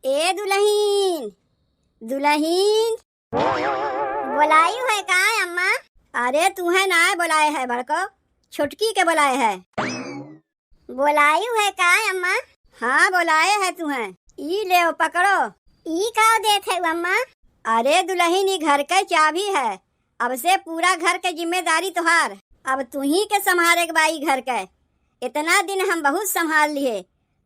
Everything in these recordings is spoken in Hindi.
ए दुल्हीन, दुल्हीन बोलाई है का अम्मा? अरे तुम्हें ना बोलाए है बड़को, छुटकी के बोलाए है। बोलाई है का अम्मा? हाँ बोलाए है तुम्हें। ई ले पकड़ो। ई का देत है अम्मा? अरे दुल्हीन, ई घर के चाबी है। अब से पूरा घर के जिम्मेदारी तुहार। अब तू ही के संभाले के बाई घर के। इतना दिन हम बहुत संभाल लिए,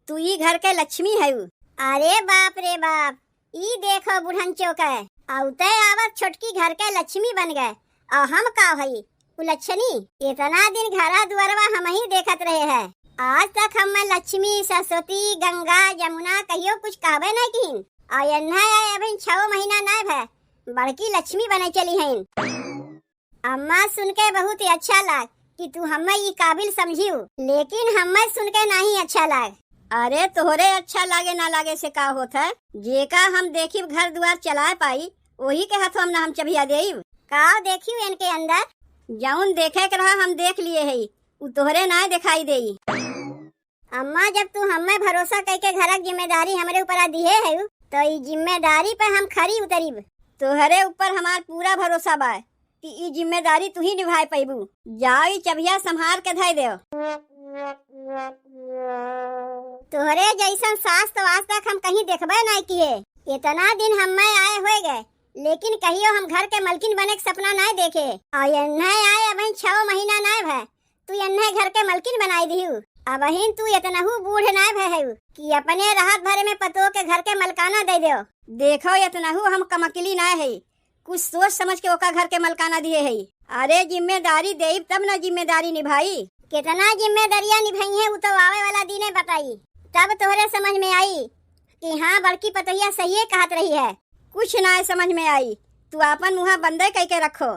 तू ई घर के लक्ष्मी है। अरे बाप रे बाप, ई देखो बुढ़न चौके औते आवत छोटकी घर के लक्ष्मी बन गए। और हम का भई उलक्षणी? इतना दिन घरा दुआरवा हम ही देखत रहे हैं। आज तक हम लक्ष्मी, सरस्वती, गंगा, यमुना कहियो कुछ कहबे नहीं की। अभी 6 महीना नहीं भे, बड़की लक्ष्मी बने चली है। अम्मा सुन के बहुत ही अच्छा लग कि तू हमें ये काबिल समझियो, लेकिन हमें सुन के नहीं अच्छा लग। अरे तोहरे अच्छा लागे ना लागे से का होता है? जेका हम देखी घर द्वार चला पाई वही के हाथ हम चबिया देव का देखियो इनके अंदर। जौन देखे के रहा हम देख लिए है, उ तोहरे ना दिखाई देई। अम्मा जब तू हमें भरोसा करके घर की जिम्मेदारी हमारे ऊपर दिए है, तो ये जिम्मेदारी पे हम खरी उतरीब। तोहरे ऊपर हमार पूरा भरोसा बा कि ई जिम्मेदारी तू ही निभाए पैबू। जाओ ई चबिया संभाल के धई देव। तोहरे जैसन सास तो आज तक हम कहीं देखबे नहीं किए। इतना दिन हमें आए हो गए, लेकिन कहियो हम घर के मलकिन बने के सपना नहीं देखे। और यन्हे आए अभी 6 महीना नहीं भे, तू यन्हे घर के मलकिन बनाई दिहु। अब ही तू इतनहु बूढ़ नहीं भे है कि अपने राहत भरे में पतो के घर के मलकाना दे दो। देखो इतनहु हम कमकली नहीं है, कुछ सोच समझ के ओका घर के मलकाना दिए है। अरे जिम्मेदारी दे तब न जिम्मेदारी निभाई। कितना जिम्मेदारियां निभाई है वो तो आवे वाला दिन बताई, तब तोहरे समझ में आई कि हाँ बड़की पतोहिया सही कहत रही है। कुछ ना समझ में आई, तू अपन मुँह बंदे कह के रखो।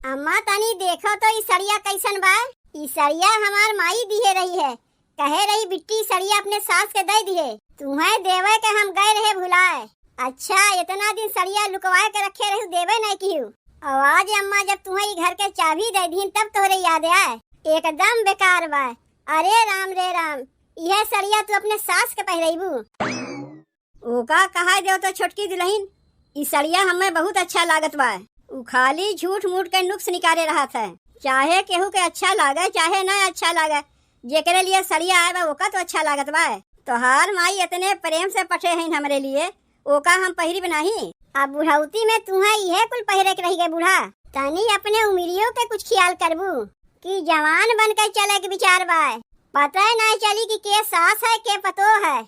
अम्मा तनी देखो तो ई सड़िया कैसन बा। ई सड़िया हमार माई दिए रही है, कहे रही बिट्टी सड़िया अपने सास के दे दिए, तुम्हें देवे के हम गए रहे भुलाए। अच्छा इतना दिन सड़िया लुकवाए के रखे रही, देवे नहीं की। और आज अम्मा जब तुम्हें घर के चाबी दे दी तब तोहरे याद आए। एकदम बेकार बा। अरे राम रे राम, यह सड़िया तू अपने सास के पहरेबू। ओका कहा दो तो छोटकी दुल्हीन, ई सड़िया हमें बहुत अच्छा लागत बा। उ खाली झूठ मूठ के नुक्स निकाले रहा था। चाहे केहू के अच्छा लागे चाहे ना अच्छा लागे, जेकरे लिए सड़िया आए बा ओका तो अच्छा लागत बा। तोहार माई इतने प्रेम से पठे हैं हमरे लिए, ओका हम पहिरी नहीं। अब बुढ़ौती में तुम्हें यह कुल पहिरे के रही गए बूढ़ा। तनी अपने उम्रियों के कुछ ख्याल करबू कि जवान बन के चले के विचार बा। पता ही नहीं चली कि के सास है के पतो है।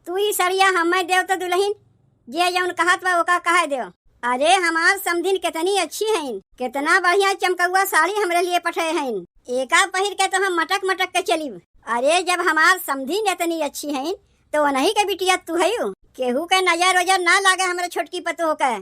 तू ही सड़िया हमें देव तो दुल्हीन, जे जौन कहत बा ओका कहा देव। अरे हमार समधिन कितनी अच्छी हैं, कितना बढ़िया चमकौआ साड़ी हमरे लिए पठे हैं। एका पहिर के तो हम मटक मटक के चलीब। अरे जब हमार समधिन इतनी अच्छी हैं तो नहीं के बिटिया तू है। केहू के नजर वजर ना लागे हमरे छोटकी पतो के।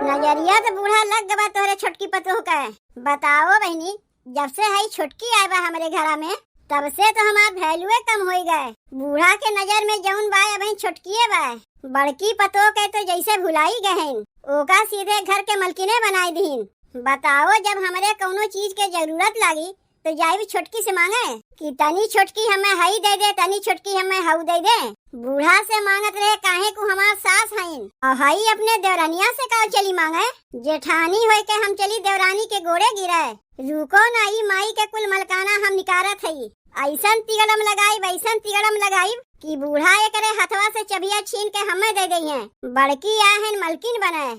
नजरिया तो बूढ़ा लग गवा तोहरे छोटकी पतो के। बताओ बहनी, जब से है छोटकी आए बा हमारे घरा में तब से तो हमार वैल्यूए कम हो गए। बूढ़ा के नजर में जौन बा अभी छोटकी बा, बड़की पतो के तो जैसे भुलाई गए, ओका सीधे घर के मलकिने बनाई दीन। बताओ जब हमारे कोनो चीज के जरूरत लागी तो जाई छोटकी से मांगे कि तनी छोटकी हमें हई दे दे, तनी छोटकी हमें हाउ दे दे। बूढ़ा से मांगत रहे काहे को हमार सास हईन, और हई अपने देवरानिया से का चली मांगे। जेठानी होय के हम चली देवरानी के गोड़े गिराए। रुको ना, ई माई के कुल मलकाना हम निकारत हई। ऐसन तिगड़म लगाई वैसन तिगड़म लगाई कि बूढ़ा एकरे हथवा से चबिया छीन के हमें दे दी है। बड़की आहन मलकिन बनाए।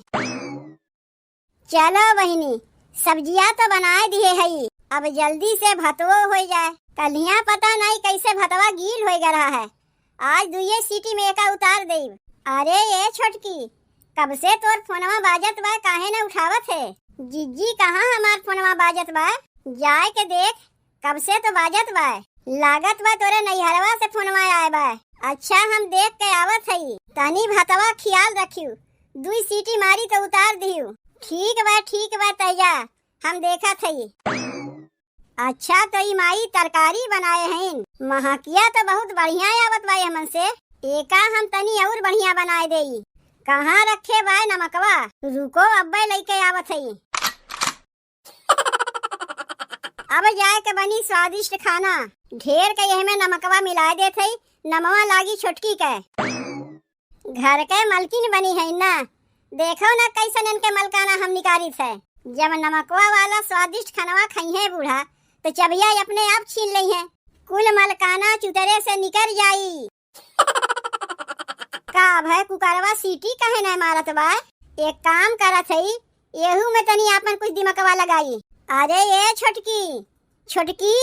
चलो बहिनी, सब्जियां तो बनाए दिए हई, अब जल्दी से भतवो हो जाए। कलिया पता नहीं कैसे भतवा गील हो रहा है। आज दुए सीटी में एका उतार देब। अरे ये छोटकी, कब से तोर फोनवा बाजत बा, काहे न उठावत है? जिज्जी कहाँ हमार फोनवा बाजत बा? जाए के देख, कब से तो बाजत बा। लागत बा तोरे नैहरवा से फोनवा आए बा। अच्छा हम देख के आवत हई, तनी भतवा ख्याल रखियो। दुई सीटी मारी तो उतार दियो। ठीक बा तैया, हम देखत हई। अच्छा तो ई माई तरकारी बनाए हैं, महकिया तो बहुत बढ़िया आवत बा हमन से। एका हम तनी और बढ़िया बनाए देई। कहाँ रखे बा नमकवा? रुको अब्बे लेके आवत हई। अब जाए के बनी स्वादिष्ट खाना। ढेर के यही में नमकवा मिला दे थई, नमवा लागी छोटकी के। घर के मलकिन बनी है ना, देखो ना कैसन इनके मलकाना हम निकारी थे। जब नमकवा वाला स्वादिष्ट खानवा खाई है बूढ़ा तो चबिया अपने आप छीन ली है। कुल मलकाना चुतरे से निकल जाई। का भाई कुकरवा सीटी कहे न मारत बा। एक काम करत हई, एहू में तनी आपन कुछ दिमकवा लगाई। अरे ये छोटकी छोटकी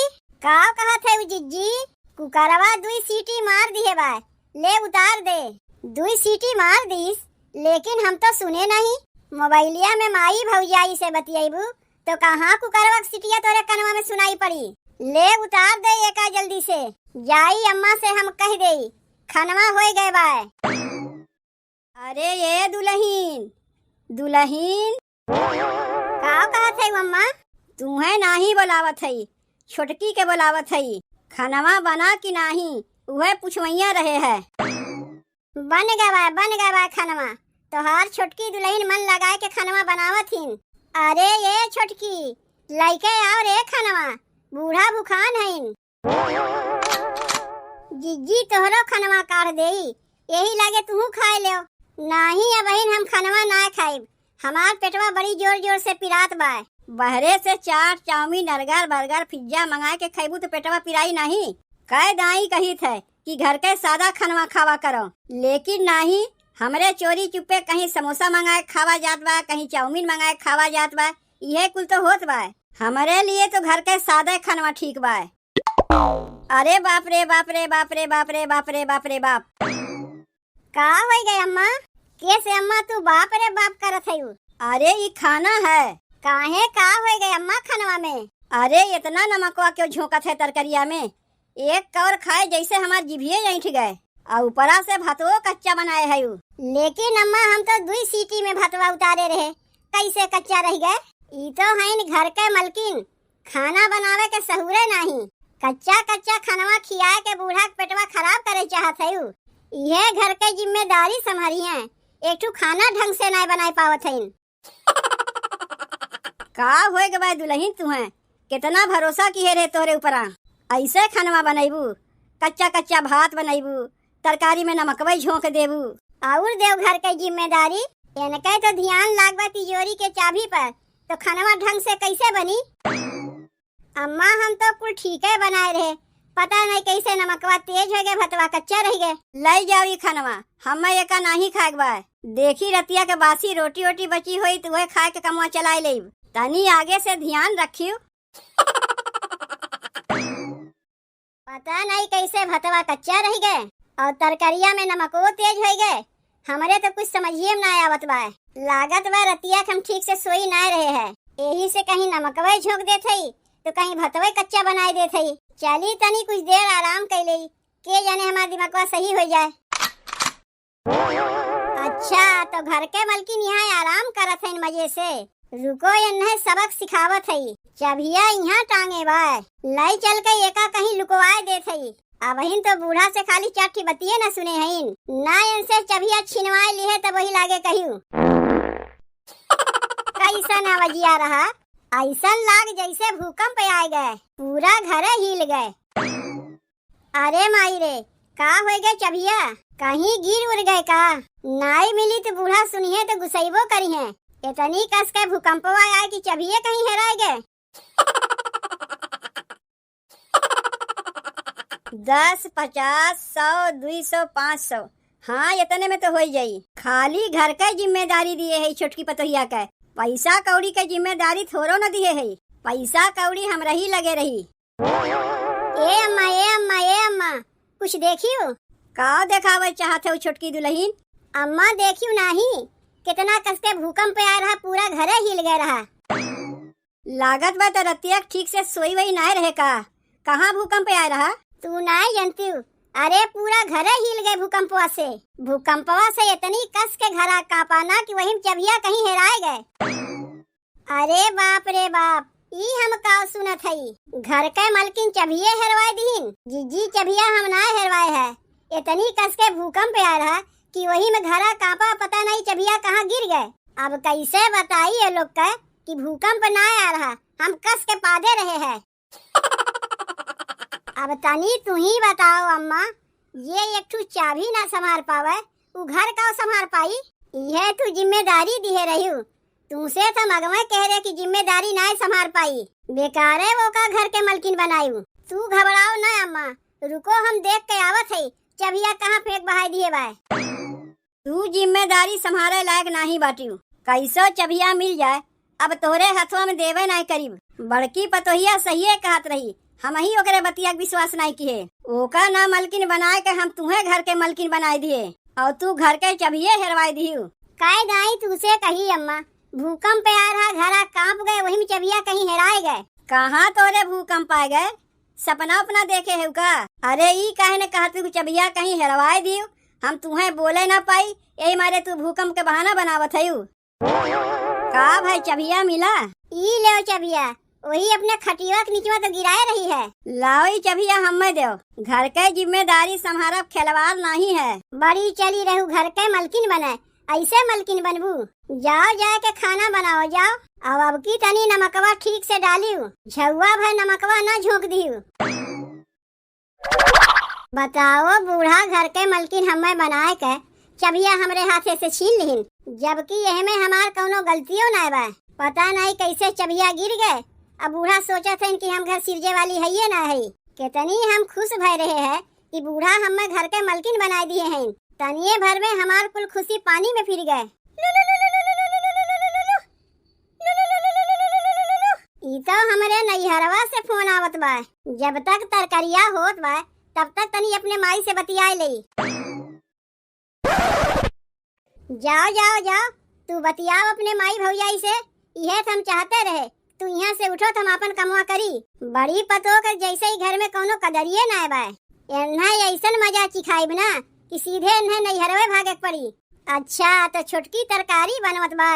का कहत है जिज्जी, कुकरवा दुई सीटी मार दिए बा, ले उतार दे। दुई सीटी मार दीस, लेकिन हम तो सुने नहीं। मोबाइलिया में माई भौजाई से बतियाबू तो कहाँ कुकरवा सीटिया तोरे कनवा में सुनाई पड़ी। ले उतार दे एका जल्दी से। जाई अम्मा से हम कह दे खनवा हो गए बाय। अरे ये दुल्हीन दुल्हीन का कहत है अम्मा? तुम्हें नाही बोलावत है, छोटकी के बोलावत है। खनवा बना कि नहीं वह पुछवैया रहे है। बन गवा खनवा। तोहार छोटकी दुल्हीन मन लगाए के खनवा बनावत हिन। अरे ये छोटकी लइके आओ रे खनवा, बूढ़ा भूखान है। जिज्जी तोहरो खनवा काट देई, यही लागे तू खाए ले। नहीं अब हम खनवा ना खाइब, हमार पेटवा बड़ी जोर जोर से पिरात बा। बहरे से चाट चाउमीन बर्गर पिज्जा मंगा के खाइबू तो पेटवा पिराई नहीं। कह दाई कही थे कि घर के सादा खनवा खावा करो, लेकिन नहीं, हमरे चोरी चुपे कहीं समोसा मंगाए खावा जात बा, कहीं चाउमीन मंगाए खावा जात बा। यह कुल तो होत बा। हमारे लिए तो घर के सादा खनवा ठीक बा। अरे बाप रे बाप रे बाप रे बाप रे बाप रे बाप रे बाप। का हो गए अम्मा? कैसे अम्मा तू बाप रे बाप करत है? अरे ये खाना है। काहे का हो गए अम्मा खनवा में? अरे इतना नमकवा क्यों झोंकत है तरकरिया में? एक कौर खाए जैसे हमार जिभिये ऐंठ गए, और ऊपरा से भतवो कच्चा बनाए है। लेकिन अम्मा हम तो दुई सीटी में भतवा उतारे रहे, कैसे कच्चा रह गए? ई तो है घर के मलकिन, खाना बनावे के सहूरे नहीं। कच्चा कच्चा खनवा खियाए के बूढ़ा के पेटवा खराब करे चाहत है। यह घर के जिम्मेदारी संभारी है, एक ठू खाना ढंग से नहीं बनाए पावत है। का होए के भाई दुल्हीन तुम्हें कितना भरोसा किए रे तोरे ऊपरा। ऐसे खनवा बनाइबू, कच्चा कच्चा भात बनाइबू, तरकारी में नमकवा झोंक देबू और देव घर के जिम्मेदारी। इनके तो ध्यान लागबा तिजोरी के चाबी पर, तो खनवा ढंग से कैसे बनी? अम्मा हम तो कुल ठीक है बनाए रहे, पता नहीं कैसे नमकवा तेज हो गए, भतवा कच्चा रह गए। ले जाओ ये खनवा, हम एका नहीं खाएक बा। देखी रतिया के बासी रोटी वोटी बची हुई तो वह खाए के कमवा चलाए ले। तनी आगे से ध्यान रखियो। पता नहीं कैसे भतवा कच्चा रह गए और तरकरिया में नमको तेज हो गए। हमारे तो कुछ समझिए ना आवत बा। लागत बा रतिया हम ठीक से सोई ना रहे हैं, यही से कहीं नमकवा झोंक देते तो कहीं भतवा कच्चा बनाए देते। चली तनी कुछ देर आराम कर ले, के जाने हमारा दिमागवा सही हो जाए। अच्छा तो घर के मलकिन यहाँ आराम करत है मजे से। रुको इन्हें सबक सिखावत है। चबिया यहाँ टांगे बा, लाई चल के एका कहीं लुकवाए देत है। अब तो बूढ़ा से खाली चाटी बतिये न सुने हैं, ना इनसे चबिया छिनवाए ली है तब वही लागे कहियो। कैसा नवजिया रहा, ऐसा लाग जैसे भूकंप आ गए, पूरा घर हिल गए। अरे माई रे, का हो गए चबिया? कहीं गिर उड़ गए का? नाई मिली तो बूढ़ा सुनिए तो गुस्सैबो करी है। इतनी कस के भूकंपवा आए कि चबिया कहीं हेराए गए। 10, 50, 100, 200, 500, हाँ इतने में तो हो जाई। खाली घर का जिम्मेदारी दिए है छोटकी पतोहिया के, पैसा कौड़ी के जिम्मेदारी थोड़ो न दिए है। पैसा कौड़ी हम रही लगे रही। ए अम्मा ए अम्मा ए अम्मा, कुछ देखियो? का देखावे चाहते हो छोटकी दुल्हीन? अम्मा देखियो नहीं, कितना कस के भूकंप आ रहा, पूरा घर हिल गया रहा। लागत बा तो रतिया ठीक से सोई वही ना रहे का? कहाँ भूकंप आ रहा? तू नहीं जानती? अरे पूरा घर हिल गए भूकंपवा से। भूकंपवा से इतनी कस के घरा कांपाना कि वही चबिया कहीं हेराए गए। अरे बाप रे बाप, ई हम का सुनत हई, घर के मलकिन चबिये हेरवाए दीन। जिज्जी चबिया हम ना हेरवाए है। इतनी कस के भूकंप आ रहा कि वही में घरा कांपा, पता नहीं चबिया कहाँ गिर गए। अब कैसे बताइए लोग का कि भूकंप ना आ रहा, हम कस के पादे रहे हैं। अब तनी तू ही बताओ अम्मा, ये एक ठू चाबी ना संभाल पावे, उ घर का संभाल पाई? यह तू जिम्मेदारी दिए रही हूँ, तुमसे तो मगवे कह रहे कि जिम्मेदारी ना संभाल पाई, बेकार है वो का घर के मलकिन बनायू। तू घबराओ ना अम्मा, रुको हम देख के आवत है, चबिया कहाँ फेंक बहाई दिए बाय। तू जिम्मेदारी संभाले लायक नहीं बाटियू, कैसो चबिया मिल जाए अब तोरे हथवा में देवे नहीं करीब। बड़की पतोहिया सही कहत रही, हम ही ओकरे बतिया विश्वास नहीं किए, ओका ना मलकिन बनाए के हम तुम्हें घर के मलकिन बनाए दिए और तू घर के चबिये हेरवाई दियू। काय दाई तुझसे कही अम्मा, भूकंप आ रहा, घरा कांप गए, वही में चबिया कहीं हेराए गए। कहाँ तोरे भूकंप आ गए, सपना अपना देखे है का? अरे ई काहे ने कहा तू चबिया कहीं हेरवाए दियो, हम तुम्हें बोले ना पाई, यही मारे तू भूकंप के बहाना बनावत है। का भाई चबिया मिला? ई ले चबिया, वही अपने खटिया के नीचे तो गिराए रही है। लाओ ई चबिया हमें दो, घर के जिम्मेदारी संभारब खिलवाड़ नहीं है। बड़ी चली रहू घर के मलकिन बने, ऐसे मलकिन बनबू। जाओ जाए के खाना बनाओ जाओ, अब की तनी नमकवा ठीक से डालियो, झुआ भर नमकवा न झोंक दियो। बताओ बूढ़ा घर के मलकिन हमें बनाए के चबिया हमरे हाथे से छीन लिहिन, जबकि यह में हमार कौनो गलतियों न बा। पता नहीं कैसे चबिया गिर गए। अब बूढ़ा सोचा था कि हम घर सिरजे वाली है ये ना है। कितनी हम खुश भय रहे हैं कि बूढ़ा हमें घर के मलकिन बनाए दिए हैं, तनिए भर में हमार कुल खुशी पानी में फिर गए। ई तो हमरे नैहरवा से फोन आवत बा, जब तक तरकरिया होत बा तब तक तनी अपने माई से बतियाए ले। जाओ जाओ जाओ, तू बतियाओ अपने माई भौजाई से, यह हम चाहते रहे। तू यहाँ से उठो, हम अपन कमवा करी। बड़ी पतो कर जैसे ही घर में कोनो कदरिये ना बा, इन्हें ऐसन मजा चिखाइब ना कि सीधे इन्हें नैहरवे भागे पड़ी। अच्छा तो छोटकी तरकारी बनवत बा,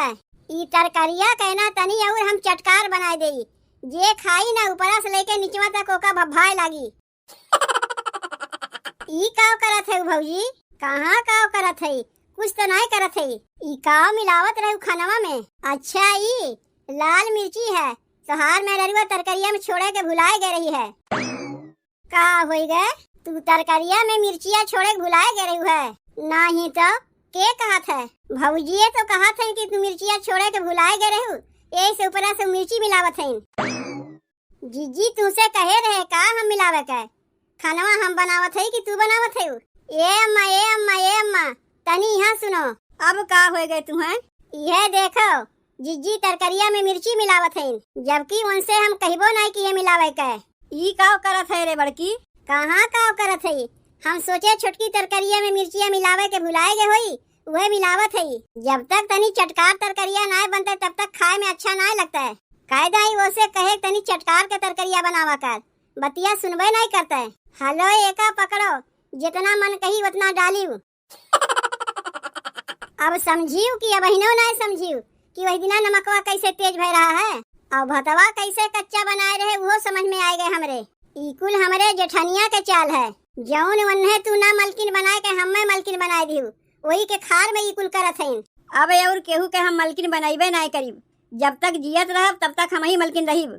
ई तरकारिया कहना तनी और हम चटकार बनाए देई, जे खाई ना ऊपरा से लेके नीचवा तक ओका भभाए लागी। ई काव करत है भौजी? कहाँ काव करत है, कुछ तो नहीं करत है। ई काव मिलावत रहे खानवा में? अच्छा ई लाल मिर्ची है, सहार में ररुआ तरकारिया में छोड़े के भुलाए गए रही है। का होई गए, तू तरकारिया में मिर्चिया छोड़े के भुलाए गए रही है? नहीं तो के कहत है? भौजी तो कहत है कि तू मिर्चिया छोड़े के भुलाए गए रहू, यही से ऊपरा से मिर्ची मिलावत है। जीजी तुमसे कहे रहे का हम मिलावे के? खानवा हम बनावत है कि तू बनावत है? ए अम्मा ए अम्मा ए अम्मा, तनी यहाँ सुनो। अब का हो गए तुम्हें? यह देखो जीजी तरकारिया में मिर्ची मिलावत है, जबकि उनसे हम कहबो नहीं कि ये मिलावे के। ई काव करत है रे बड़की? कहाँ काव करत है, हम सोचे छोटकी तरकारिया में मिर्चिया मिलावे के भुलाए गए होई, वह मिलावत है। जब तक तनी चटकार तरकारिया ना बनता तब तक खाए में अच्छा ना लगता है। कायदा ही वो से कहे तनी चटकार के तरकारिया बनावा कर, बतिया सुनबे नहीं करता है। हेलो एका पकड़ो, जितना मन कही उतना डालियो। अब समझियो कि अब हिनो नहीं समझियो कि वही दिना नमकवा कैसे तेज भय रहा है और भतवा कैसे कच्चा बनाए रहे, वो समझ में आए गए हमरे। इकुल हमरे जेठनिया के चाल है, जौन वन्हे तू ना मलकिन बनाए के हमें मलकिन बनाए दियो, वही के खार में इकुल करत है। अब और केहू के हम मलकिन बनाइबे नहीं करीब, जब तक जियत रहब तब तक हम ही मलकिन रहीब।